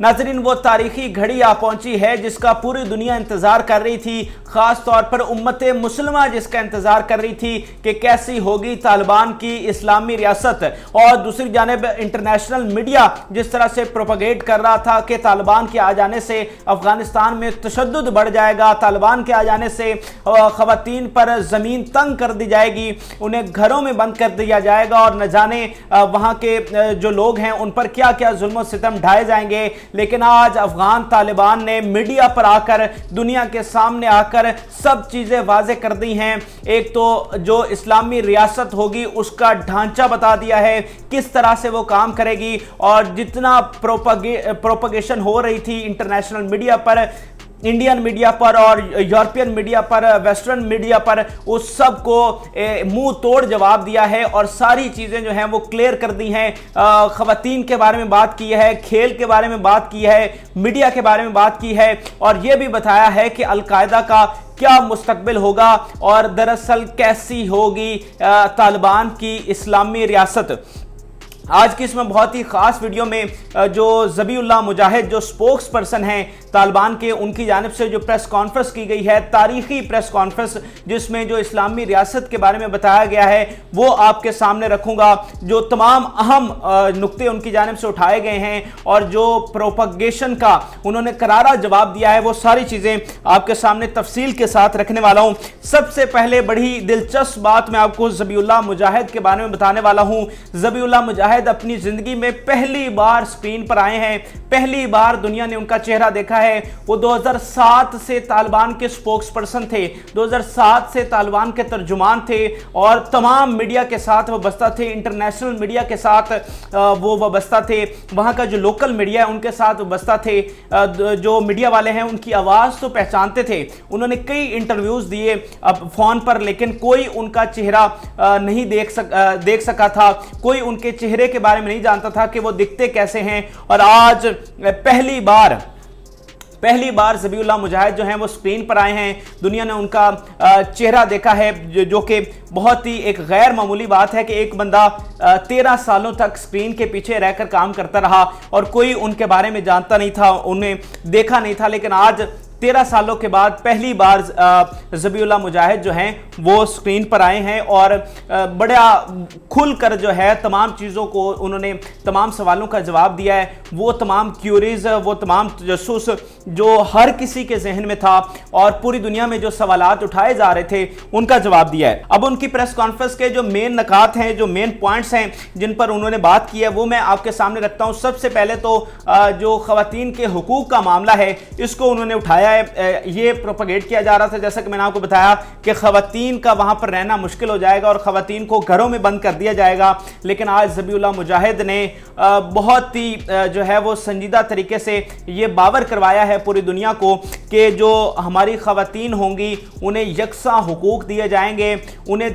नाज़रीन, वो तारीखी घड़ी आ पहुंची है जिसका पूरी दुनिया इंतजार कर रही थी, खास तौर पर उम्मत मुस्लिमा जिसका इंतजार कर रही थी कि कैसी होगी तालिबान की इस्लामी रियासत। और दूसरी जानिब इंटरनेशनल मीडिया जिस तरह से प्रोपगेट कर रहा था कि तालिबान के आ जाने से अफगानिस्तान में तशद्दुद बढ़ जाएगा, तालिबान के आ जाने से खवातीन पर ज़मीन तंग कर दी जाएगी, उन्हें घरों में बंद कर दिया जाएगा और न जाने वहाँ के जो लोग हैं उन पर क्या क्या जुल्म सितम ढाए जाएंगे। लेकिन आज अफगान तालिबान ने मीडिया पर आकर, दुनिया के सामने आकर सब चीजें वाज़ेह कर दी हैं। एक तो जो इस्लामी रियासत होगी उसका ढांचा बता दिया है, किस तरह से वो काम करेगी, और जितना प्रोपगेशन हो रही थी इंटरनेशनल मीडिया पर, इंडियन मीडिया पर और यूरोपियन मीडिया पर, वेस्टर्न मीडिया पर, उस सब को मुंह तोड़ जवाब दिया है और सारी चीज़ें जो हैं वो क्लियर कर दी हैं। ख़वातीन के बारे में बात की है, खेल के बारे में बात की है, मीडिया के बारे में बात की है, और ये भी बताया है कि अलकायदा का क्या मुस्तकबिल होगा और दरअसल कैसी होगी तालिबान की इस्लामी रियासत। आज की इसमें बहुत ही ख़ास वीडियो में जो ज़बीउल्लाह मुजाहिद जो स्पोक्स पर्सन हैं तालिबान के, उनकी जानिब से जो प्रेस कॉन्फ्रेंस की गई है, तारीखी प्रेस कॉन्फ्रेंस जिसमें जो इस्लामी रियासत के बारे में बताया गया है वो आपके सामने रखूँगा। जो तमाम अहम नुक्ते उनकी जानिब से उठाए गए हैं और जो प्रोपगेशन का उन्होंने करारा जवाब दिया है, वो सारी चीज़ें आपके सामने तफसील के साथ रखने वाला हूँ। सबसे पहले बड़ी दिलचस्प बात मैं आपको ज़बीउल्लाह मुजाहिद के बारे में बताने वाला हूँ। ज़बीउल्लाह मुजाहिद अपनी जिंदगी में पहली बार स्क्रीन पर आए हैं, पहली बार दुनिया ने उनका चेहरा देखा है। वो 2007 से तालिबान के स्पोक्स पर्सन थे, 2007 से तालिबान के तर्जुमान थे और तमाम मीडिया के साथ वाबस्ता थे, इंटरनेशनल मीडिया के साथ वो वाबस्ता थे, वहाँ का जो लोकल मीडिया है उनके साथ वाबस्ता थे। जो मीडिया वाले हैं उनकी आवाज़ तो पहचानते थे, उन्होंने कई इंटरव्यूज़ दिए अब फ़ोन पर, लेकिन कोई उनका चेहरा नहीं देख सका था, कोई उनके चेहरे के बारे में नहीं जानता था कि वो दिखते कैसे हैं। और आज पहली बार ज़बीउल्लाह मुजाहिद जो हैं वो स्क्रीन पर आए हैं, दुनिया ने उनका चेहरा देखा है, जो कि बहुत ही एक गैर मामूली बात है कि एक बंदा 13 सालों तक स्क्रीन के पीछे रहकर काम करता रहा और कोई उनके बारे में जानता नहीं था, उन्हें देखा नहीं था। लेकिन आज 13 सालों के बाद पहली बार ज़बीउल्लाह मुजाहिद जो हैं वो स्क्रीन पर आए हैं और बड़ा खुलकर जो है तमाम चीज़ों को उन्होंने, तमाम सवालों का जवाब दिया है। वो तमाम क्यूरीज, वो तमाम तजस्सुस जो हर किसी के जहन में था और पूरी दुनिया में जो सवालात उठाए जा रहे थे उनका जवाब दिया है। अब उनकी प्रेस कॉन्फ्रेंस के जो मेन नकात हैं, जो मेन पॉइंट्स हैं जिन पर उन्होंने बात की है, वो मैं आपके सामने रखता हूँ। सबसे पहले तो जो ख़वातीन के हुकूक का मामला है इसको उन्होंने उठाया। ये प्रोपगेट किया जा रहा था, जैसा कि मैंने आपको बताया, कि खवातीन का वहां पर रहना मुश्किल हो जाएगा और खवातीन को घरों में बंद कर दिया जाएगा। लेकिन आज ज़बीउल्लाह मुजाहिद ने बहुत ही जो है वो संजीदा तरीके से ये बावर करवाया है पूरी दुनिया को कि जो हमारी खवातीन होंगी उन्हें यकसा हुकूक दिए जाएंगे, उन्हें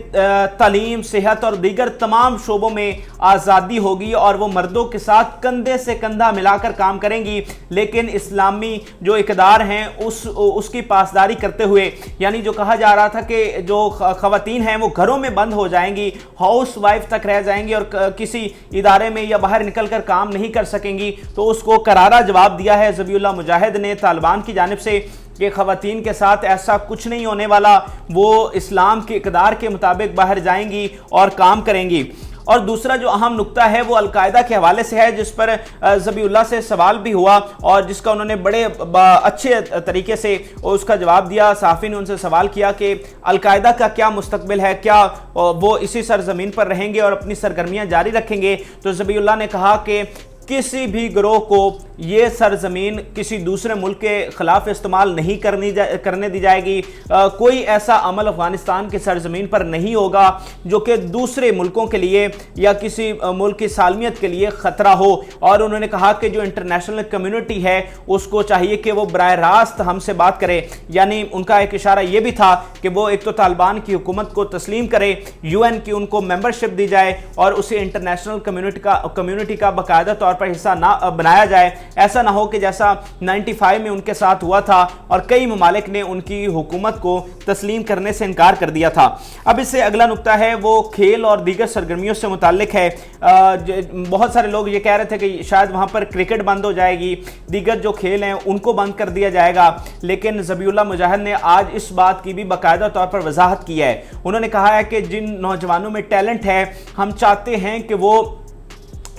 तालीम, सेहत और दीगर तमाम शोबों में आज़ादी होगी और वो मर्दों के साथ कंधे से कंधा मिलाकर काम करेंगी। लेकिन इस्लामी जो इक़दार हैं उसकी पासदारी करते हुए, यानी जो कहा जा रहा था कि जो खवातीन हैं वो घरों में बंद हो जाएंगी, हाउस वाइफ तक रह जाएंगी और किसी इदारे में या बाहर निकलकर काम नहीं कर सकेंगी, तो उसको करारा जवाब दिया है ज़बीउल्लाह मुजाहिद ने तालिबान की जानिब से कि ख़वातीन के साथ ऐसा कुछ नहीं होने वाला, वो इस्लाम के इक़दार के मुताबिक बाहर जाएंगी और काम करेंगी। और दूसरा जो अहम नुक्ता है वो अलकायदा के हवाले से है, जिस पर ज़बीउल्लाह से सवाल भी हुआ और जिसका उन्होंने बड़े अच्छे तरीके से उसका जवाब दिया। सहाफ़ी ने उनसे सवाल किया कि अलकायदा का क्या मुस्तकबिल है, क्या वो इसी सरज़मीन पर रहेंगे और अपनी सरगर्मियाँ जारी रखेंगे। तो ज़बीउल्लाह ने कहा कि किसी भी गिरोह को ये सरजमीन किसी दूसरे मुल्क के ख़िलाफ़ इस्तेमाल नहीं करने दी जाएगी। कोई ऐसा अमल अफ़गानिस्तान की सरजमीन पर नहीं होगा जो कि दूसरे मुल्कों के लिए या किसी मुल्क की सालमियत के लिए ख़तरा हो। और उन्होंने कहा कि जो इंटरनेशनल कम्युनिटी है उसको चाहिए कि वो बराह रास्त हमसे बात करे, यानी उनका एक इशारा ये भी था कि वो एक तो तालिबान की हुकूमत को तस्लीम करे, UN की उनको मेंबरशिप दी जाए और उसे इंटरनेशनल कम्युनिटी का बाकायदा तौर पर हिस्सा ना बनाया जाए। ऐसा ना हो कि जैसा 95 में उनके साथ हुआ था और कई ममालिक ने उनकी हुकूमत को तस्लीम करने से इनकार कर दिया था। अब इससे अगला नुक्ता है वो खेल और दीगर सरगर्मियों से मुताल्लिक है। बहुत सारे लोग ये कह रहे थे कि शायद वहाँ पर क्रिकेट बंद हो जाएगी, दीगर जो खेल हैं उनको बंद कर दिया जाएगा, लेकिन ज़बीउल्लाह मुजाहिद ने आज इस बात की भी बाकायदा तौर पर वजाहत की है। उन्होंने कहा है कि जिन नौजवानों में टैलेंट है, हम चाहते हैं कि वो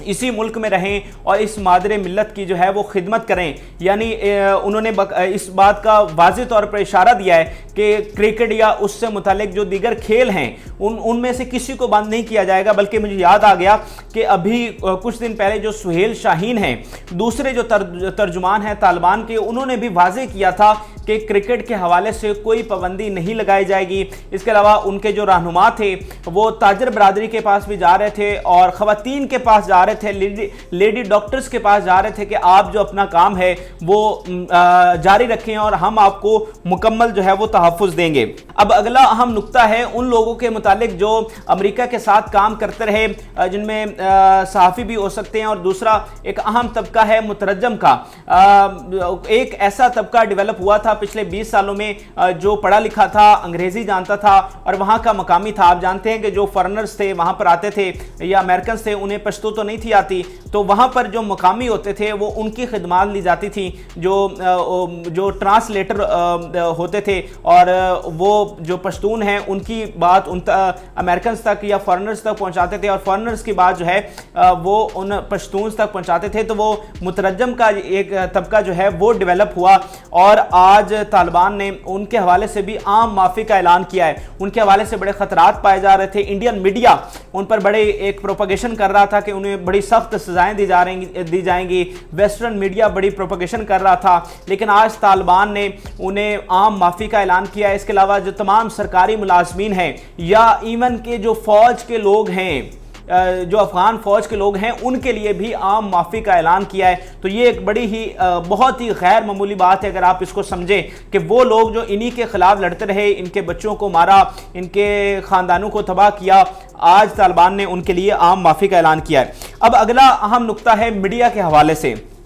इसी मुल्क में रहें और इस मादरे मिल्लत की जो है वो खिदमत करें। यानी उन्होंने इस बात का वाज़ेह तौर पर इशारा दिया है कि क्रिकेट या उससे मुतालिक जो दीगर खेल हैं उनमें से किसी को बंद नहीं किया जाएगा। बल्कि मुझे याद आ गया कि अभी कुछ दिन पहले जो सुहेल शाहीन हैं, दूसरे जो तर्जुमान हैं तालिबान के, उन्होंने भी वाज़ेह किया था कि क्रिकेट के हवाले से कोई पाबंदी नहीं लगाई जाएगी। इसके अलावा उनके जो रहनुमा थे वो ताजर बरादरी के पास भी जा रहे थे और ख़वातीन के पास जा रहे थे, लेडी डॉक्टर्स के पास जा रहे थे कि आप जो अपना काम है वो जारी रखें और हम आपको मुकम्मल जो है वो तहफ़्फ़ुज़ देंगे। अब अगला अहम नुक्ता है उन लोगों के मुतालिक जो अमेरिका के साथ काम करते रहे, जिनमें सहाफ़ी भी हो सकते हैं, और दूसरा एक अहम तबका है मुतरजम का। एक ऐसा तबका डेवलप हुआ था पिछले 20 सालों में जो पढ़ा लिखा था, अंग्रेजी जानता था और वहाँ का मकामी था। आप जानते हैं कि जो फॉरेनर्स थे वहाँ पर आते थे या अमेरिकन थे, उन्हें पश्तो तो नहीं थी आती, तो वहाँ पर जो मकामी होते थे वो उनकी खिदमात ली जाती थी, जो ट्रांसलेटर होते थे, और वो जो पश्तून हैं उनकी बात उन अमेरिकन तक या फॉरेनर्स तक पहुँचाते थे और फॉरेनर्स की बात जो है वो उन पश्तून तक पहुँचाते थे। तो वो मुतरजम का एक तबका जो है वो डेवलप हुआ और आज तालिबान ने उनके हवाले से भी आम माफ़ी का ऐलान किया है। उनके हवाले से बड़े खतरात पाए जा रहे थे। इंडियन मीडिया उन पर बड़े एक प्रोपगेशन कर रहा था कि उन्हें बड़ी सख्त सजाएं दी जाएंगी। वेस्टर्न मीडिया बड़ी प्रोपगेशन कर रहा था, लेकिन आज तालिबान ने उन्हें आम माफ़ी का ऐलान किया है। इसके अलावा जो तमाम सरकारी मुलाजमीन हैं या इवन के जो फ़ौज के लोग हैं, जो अफगान फ़ौज के लोग हैं, उनके लिए भी आम माफ़ी का ऐलान किया है। तो ये एक बड़ी ही बहुत ही गैर मामूली बात है अगर आप इसको समझें कि वो लोग जो इन्हीं के ख़िलाफ़ लड़ते रहे, इनके बच्चों को मारा, इनके ख़ानदानों को तबाह किया, आज तालिबान ने उनके लिए आम माफ़ी का ऐलान किया है। अब अगला अहम नुक्ता है मीडिया के हवाले से।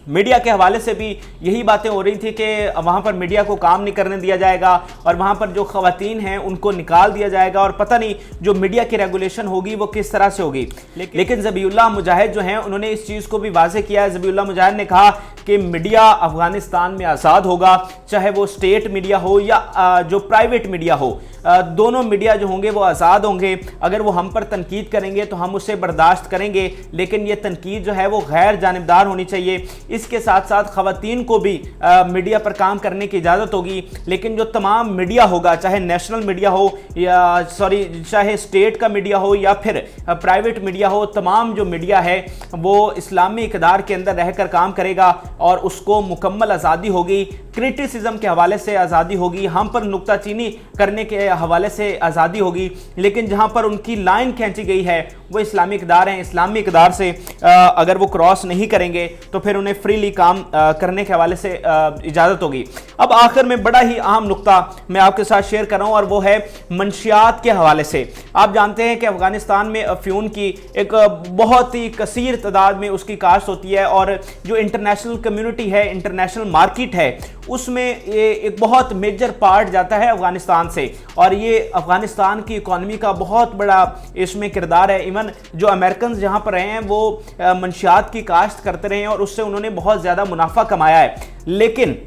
मीडिया के हवाले से भी यही बातें हो रही थी कि वहाँ पर मीडिया को काम नहीं करने दिया जाएगा और वहाँ पर जो ख़वातीन हैं उनको निकाल दिया जाएगा और पता नहीं जो मीडिया की रेगुलेशन होगी वो किस तरह से होगी। लेकिन ज़बीउल्लाह मुजाहिद जो हैं उन्होंने इस चीज़ को भी वाज़ेह किया है। ज़बीउल्लाह मुजाहिद ने कहा कि मीडिया अफ़गानिस्तान में आज़ाद होगा, चाहे वो स्टेट मीडिया हो या जो प्राइवेट मीडिया हो, दोनों मीडिया जो होंगे वो आज़ाद होंगे। अगर वो हम पर तनकीद करेंगे तो हम उसे बर्दाश्त करेंगे, लेकिन ये तनकीद जो है वो गैर जानिबदार होनी चाहिए। इसके साथ साथ ख़वातीन को भी मीडिया पर काम करने की इजाज़त होगी, लेकिन जो तमाम मीडिया होगा, चाहे नेशनल मीडिया हो या चाहे स्टेट का मीडिया हो या फिर प्राइवेट मीडिया हो, तमाम जो मीडिया है वो इस्लामी इक़्तिदार के अंदर रहकर काम करेगा और उसको मुकम्मल आज़ादी होगी। क्रिटिसिज्म के हवाले से आज़ादी होगी, हम पर नुक्ताचीनी करने के हवाले से आज़ादी होगी, लेकिन जहाँ पर उनकी लाइन खींची गई है वो इस्लामी इक़्तिदार हैं। इस्लामी इक़्तिदार से अगर वो क्रॉस नहीं करेंगे तो फिर उन्हें फ्रीली काम करने के हवाले से इजाज़त होगी। अब आखिर में बड़ा ही अहम नुक्ता मैं आपके साथ शेयर कर रहा हूँ और वो है मंशियात के हवाले से। आप जानते हैं कि अफ़गानिस्तान में अफ्यून की एक बहुत ही कसीर तादाद में उसकी काश्त होती है और जो इंटरनेशनल कम्युनिटी है, इंटरनेशनल मार्केट है, उसमें ये एक बहुत मेजर पार्ट जाता है अफ़गानिस्तान से और ये अफ़गानिस्तान की इकॉनमी का बहुत बड़ा इसमें किरदार है। इवन जो अमेरिकन जहाँ पर रहे हैं वो मंशियात की काश्त करते रहे हैं और उससे उन्होंने बहुत ज़्यादा मुनाफा कमाया है। लेकिन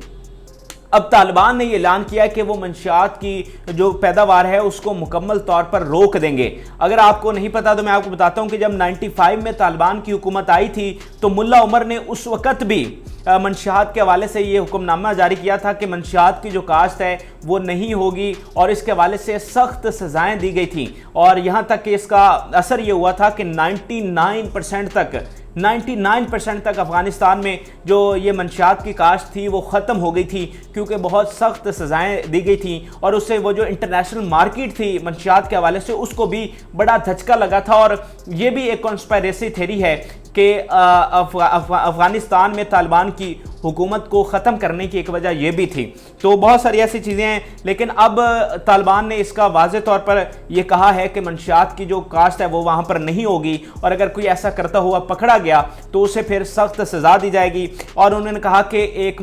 अब तालिबान ने ये ऐलान किया कि वो मंशियात की जो पैदावार है उसको मुकम्मल तौर पर रोक देंगे। अगर आपको नहीं पता तो मैं आपको बताता हूँ कि जब 95 में तालिबान की हुकूमत आई थी तो मुल्ला उमर ने उस वक़्त भी मंशियात के हवाले से ये हुक्मनामा जारी किया था कि मंशियात की जो काश्त है वो नहीं होगी और इसके हवाले से सख्त सज़ाएँ दी गई थी और यहाँ तक कि इसका असर ये हुआ था कि 99% तक अफ़गानिस्तान में जो ये मंशियात की काश्त थी वो ख़त्म हो गई थी क्योंकि बहुत सख्त सज़ाएँ दी गई थी और उससे वो जो इंटरनेशनल मार्केट थी मंशियात के हवाले से उसको भी बड़ा धचका लगा था। और ये भी एक कॉन्स्पायरेसी थ्योरी है कि अफ़गानिस्तान में तालिबान की हुकूमत को ख़त्म करने की एक वजह यह भी थी। तो बहुत सारी ऐसी चीज़ें हैं, लेकिन अब तालिबान ने इसका वाज़े तौर पर यह कहा है कि मंशियात की जो काश्त है वो वहाँ पर नहीं होगी, और अगर कोई ऐसा करता हुआ पकड़ा गया तो उसे फिर सख्त सज़ा दी जाएगी। और उन्होंने कहा कि एक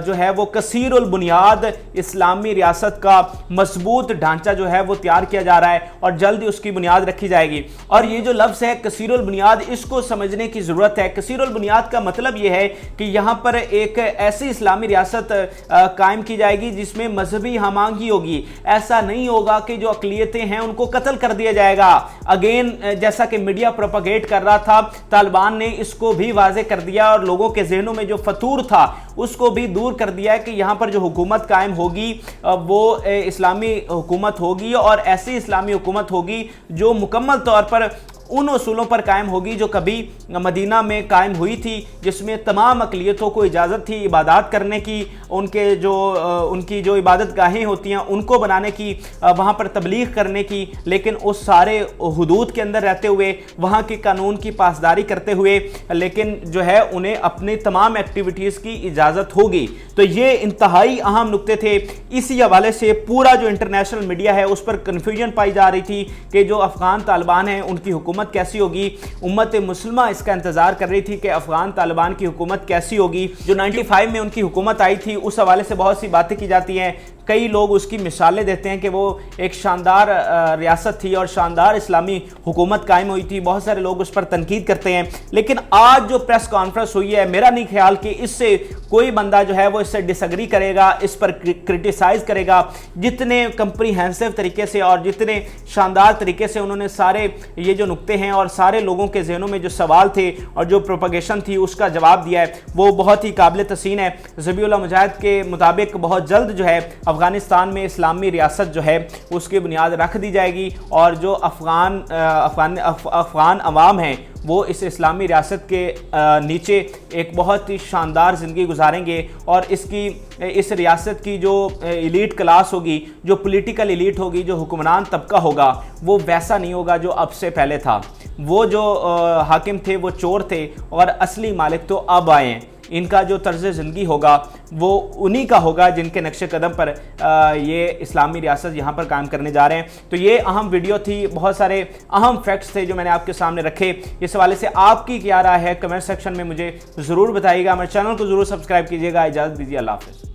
जो है वो कसीरुल बुनियाद इस्लामी रियासत का मजबूत ढांचा जो है वो तैयार किया जा रहा है और जल्द ही उसकी बुनियाद रखी जाएगी। और ये जो लफ्ज़ है कसीरुल बुनियाद, इसको समझने की ज़रूरत है। कसीरुल बुनियाद का मतलब ये है कि यहाँ पर एक ऐसी इस्लामी रियासत कायम की जाएगी जिसमें मजहबी हमांगी होगी। ऐसा नहीं होगा कि जो अक़लियतें हैं उनको कत्ल कर दिया जाएगा। अगेन, जैसा कि मीडिया प्रोपेगेट कर रहा था, तालिबान ने इसको भी वाज़े कर दिया और लोगों के जहनों में जो फतूर था उसको भी दूर कर दिया है कि यहाँ पर जो हुकूमत कायम होगी वो इस्लामी हुकूमत होगी, और ऐसी इस्लामी हुकूमत होगी जो मुकम्मल तौर पर उन उसूलों पर कायम होगी जो कभी मदीना में कायम हुई थी, जिसमें तमाम अक़लियतों को इजाज़त थी इबादत करने की, उनकी जो इबादत गाहें होती हैं उनको बनाने की, वहाँ पर तबलीग करने की, लेकिन उस सारे हुदूद के अंदर रहते हुए, वहाँ के कानून की पासदारी करते हुए, लेकिन जो है उन्हें अपनी तमाम एक्टिविटीज़ की इजाज़त होगी। तो ये इंतहाई अहम नुक्ते थे। इसी हवाले से पूरा जो इंटरनेशनल मीडिया है उस पर कन्फ्यूजन पाई जा रही थी कि जो अफ़गान तालिबान हैं उनकी हुकूमत कैसी होगी। उम्मत मुस्लिमा इसका इंतजार कर रही थी कि अफगान तालिबान की हुकूमत कैसी होगी। जो 95 में उनकी हुकूमत आई थी उस हवाले से बहुत सी बातें की जाती हैं। कई लोग उसकी मिसालें देते हैं कि वो एक शानदार रियासत थी और शानदार इस्लामी हुकूमत कायम हुई थी। बहुत सारे लोग उस पर तनकीद करते हैं, लेकिन आज जो प्रेस कॉन्फ्रेंस हुई है, मेरा नहीं ख्याल कि इससे कोई बंदा जो है वो इससे डिसएग्री करेगा, इस पर क्रिटिसाइज करेगा। जितने कंप्रीहेंसिव तरीके से और जितने शानदार तरीके से उन्होंने सारे ये जो नुक्ते हैं और सारे लोगों के जहनों में जो सवाल थे और जो प्रोपगेशन थी उसका जवाब दिया है, वो बहुत ही काबिल तहसीन है। ज़बीउल्लाह मुजाहिद के मुताबिक बहुत जल्द जो है अफगानिस्तान में इस्लामी रियासत जो है उसकी बुनियाद रख दी जाएगी, और जो अफ़गान अवाम हैं वो इस इस्लामी रियासत के नीचे एक बहुत ही शानदार ज़िंदगी गुजारेंगे। और इस रियासत की जो एलीट क्लास होगी, जो पॉलिटिकल एलीट होगी, जो हुक्मरान तबका होगा, वो वैसा नहीं होगा जो अब से पहले था। वो जो हाकिम थे वो चोर थे और असली मालिक तो अब आए हैं। इनका जो तर्ज ज़िंदगी होगा वो उन्हीं का होगा जिनके नक्शे कदम पर ये इस्लामी रियासत यहाँ पर काम करने जा रहे हैं। तो ये अहम वीडियो थी, बहुत सारे अहम फैक्ट्स थे जो मैंने आपके सामने रखे। इस हवाले से आपकी क्या राय है कमेंट सेक्शन में मुझे ज़रूर बताइएगा। हमारे चैनल को ज़रूर सब्सक्राइब कीजिएगा। इजाज़त दीजिए, अल्लाह हाफ़िज़।